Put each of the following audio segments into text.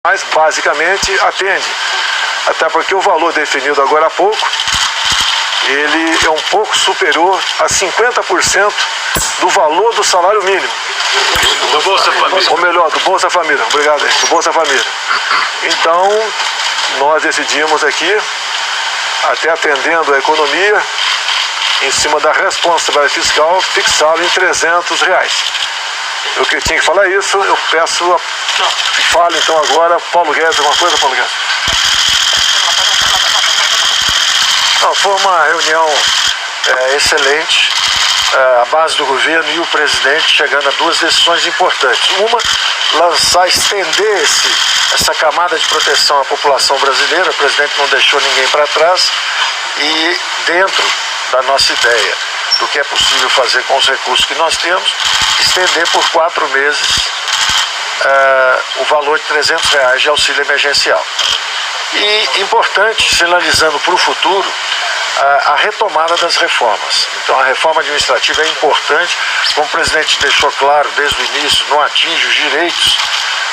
Mas basicamente atende, até porque o valor definido agora há pouco, ele é um pouco superior a 50% do valor do salário mínimo. Do Bolsa Família. Ou melhor, do Bolsa Família. Obrigado aí, do Bolsa Família. Então, nós decidimos aqui, até atendendo a economia, em cima da responsabilidade fiscal, fixá-lo em R$300. Eu que tinha que falar isso, eu peço, fale então agora, Paulo Guedes, alguma coisa, Paulo Guedes? Não, foi uma reunião excelente, a base do governo e o presidente chegando a duas decisões importantes. Uma, estender essa camada de proteção à população brasileira, o presidente não deixou ninguém para trás, e dentro da nossa ideia do que é possível fazer com os recursos que nós temos, estender por 4 meses o valor de R$300 de auxílio emergencial. E importante, sinalizando para o futuro, a retomada das reformas. Então a reforma administrativa é importante, como o presidente deixou claro desde o início, não atinge os direitos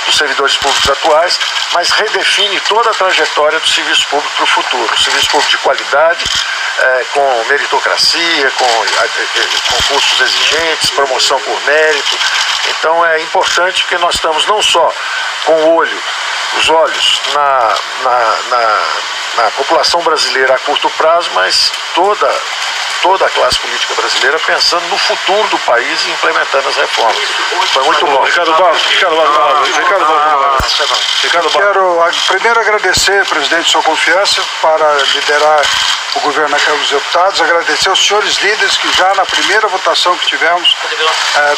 dos servidores públicos atuais, mas redefine toda a trajetória do serviço público para o futuro. Serviço público de qualidade, com meritocracia, com concursos exigentes, promoção por mérito. Então é importante que nós estamos não só com os olhos na população brasileira a curto prazo, mas toda a classe política brasileira pensando no futuro do país e implementando as reformas. Foi muito bom. Ricardo Barros. Quero primeiro agradecer, presidente, sua confiança para liderar o governo na Câmara dos Deputados, agradecer aos senhores líderes que já na primeira votação que tivemos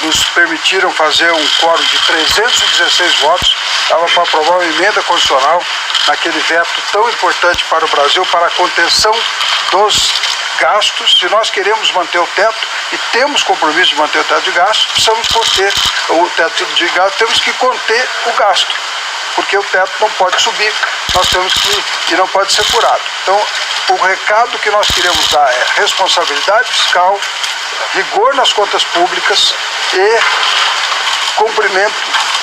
nos permitiram fazer um quórum de 316 votos, dava para aprovar uma emenda constitucional naquele veto tão importante para o Brasil, para a contenção dos gastos. Se nós queremos manter o teto e temos compromisso de manter o teto de gastos, precisamos conter o teto de gastos, temos que conter o gasto, porque o teto não pode subir, nós temos e não pode ser furado. Então, o recado que nós queremos dar é responsabilidade fiscal, rigor nas contas públicas e cumprimento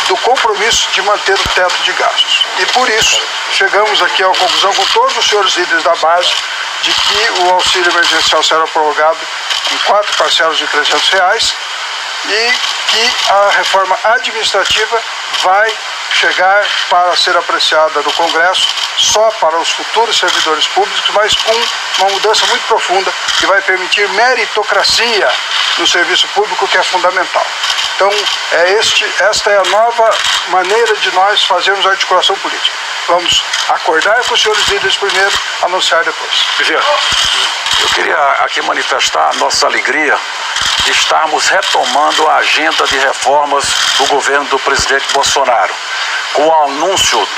do compromisso de manter o teto de gastos. E por isso, chegamos aqui à conclusão com todos os senhores líderes da base de que o auxílio emergencial será prorrogado em 4 parcelas de R$300 e que a reforma administrativa vai chegar para ser apreciada no Congresso só para os futuros servidores públicos, mas com uma mudança muito profunda que vai permitir meritocracia no serviço público, que é fundamental. Então, esta é a nova maneira de nós fazermos a articulação política. Vamos acordar com os senhores líderes primeiro, anunciar depois. Eu queria aqui manifestar a nossa alegria de estarmos retomando a agenda de reformas do governo do presidente Bolsonaro. Com o anúncio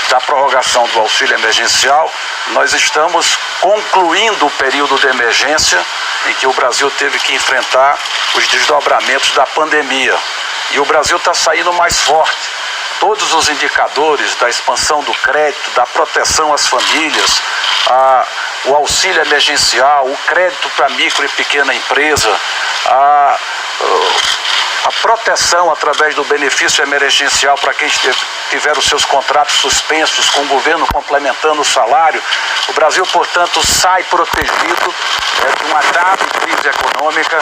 da prorrogação do auxílio emergencial, nós estamos concluindo o período de emergência em que o Brasil teve que enfrentar os desdobramentos da pandemia. E o Brasil está saindo mais forte. Todos os indicadores da expansão do crédito, da proteção às famílias, o auxílio emergencial, o crédito para micro e pequena empresa, a proteção através do benefício emergencial para quem tiver os seus contratos suspensos, com o governo complementando o salário. O Brasil, portanto, sai protegido de uma grave crise econômica,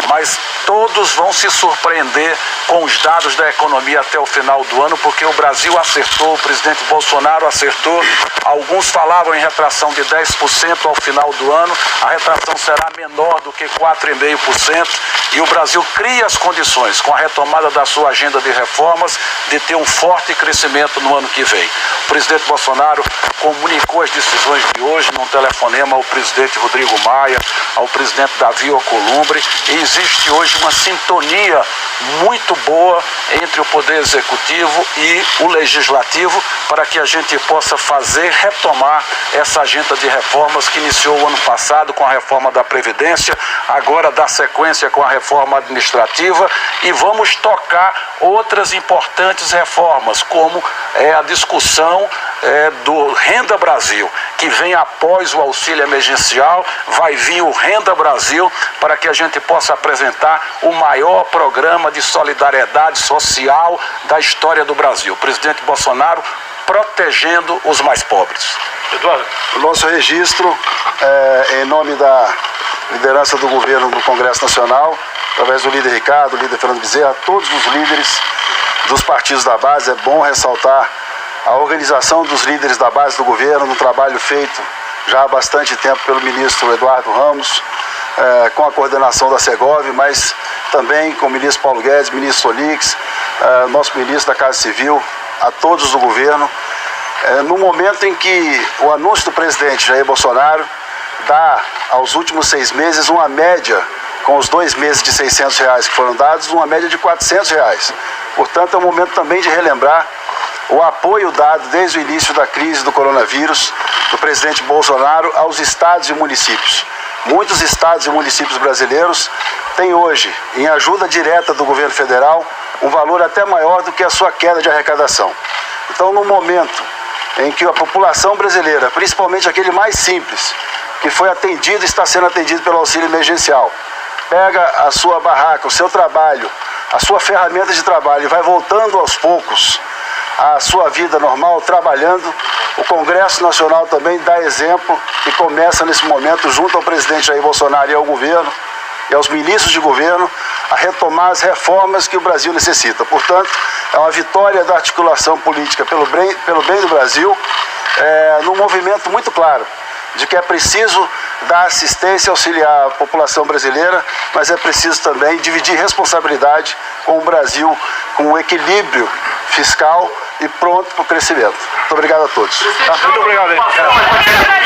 mas todos vão se surpreender com os dados da economia até o final do ano, porque o Brasil acertou, o presidente Bolsonaro acertou. Alguns falavam em retração de 10% ao final do ano, a retração será menor do que 4,5%, e o Brasil cria as condições, com a retomada da sua agenda de reformas, de ter um forte crescimento no ano que vem. O presidente Bolsonaro comunicou as decisões de hoje num telefonema ao presidente Rodrigo Maia, ao presidente Davi Alcolumbre, e existe hoje uma sintonia muito boa entre o Poder Executivo e o Legislativo para que a gente possa retomar essa agenda de reformas que iniciou o ano passado com a reforma da Previdência, agora dá sequência com a reforma administrativa, e vamos tocar outras importantes reformas, como a discussão do Renda Brasil, que vem após o auxílio emergencial, vai vir o Renda Brasil, para que a gente possa apresentar o maior programa de solidariedade social da história do Brasil. O presidente Bolsonaro protegendo os mais pobres. Eduardo. O nosso registro, em nome da liderança do governo no Congresso Nacional, através do líder Ricardo, do líder Fernando Bezerra, todos os líderes dos partidos da base, é bom ressaltar a organização dos líderes da base do governo, no trabalho feito já há bastante tempo pelo ministro Eduardo Ramos, com a coordenação da Segov, mas também com o ministro Paulo Guedes, ministro Solix, nosso ministro da Casa Civil, a todos do governo, no momento em que o anúncio do presidente Jair Bolsonaro dá aos últimos 6 meses uma média, com os 2 meses de R$600 que foram dados, uma média de R$400. Portanto, é um momento também de relembrar o apoio dado desde o início da crise do coronavírus do presidente Bolsonaro aos estados e municípios. Muitos estados e municípios brasileiros têm hoje, em ajuda direta do governo federal, um valor até maior do que a sua queda de arrecadação. Então, no momento em que a população brasileira, principalmente aquele mais simples, que foi atendido e está sendo atendido pelo auxílio emergencial, pega a sua barraca, o seu trabalho, a sua ferramenta de trabalho e vai voltando aos poucos à sua vida normal, trabalhando, o Congresso Nacional também dá exemplo e começa nesse momento, junto ao presidente Jair Bolsonaro e ao governo, e aos ministros de governo, a retomar as reformas que o Brasil necessita. Portanto, é uma vitória da articulação política pelo bem do Brasil, num movimento muito claro de que é preciso dar assistência e auxiliar a população brasileira, mas é preciso também dividir responsabilidade com o Brasil, com um equilíbrio fiscal e pronto para o crescimento. Muito obrigado a todos. Muito obrigado.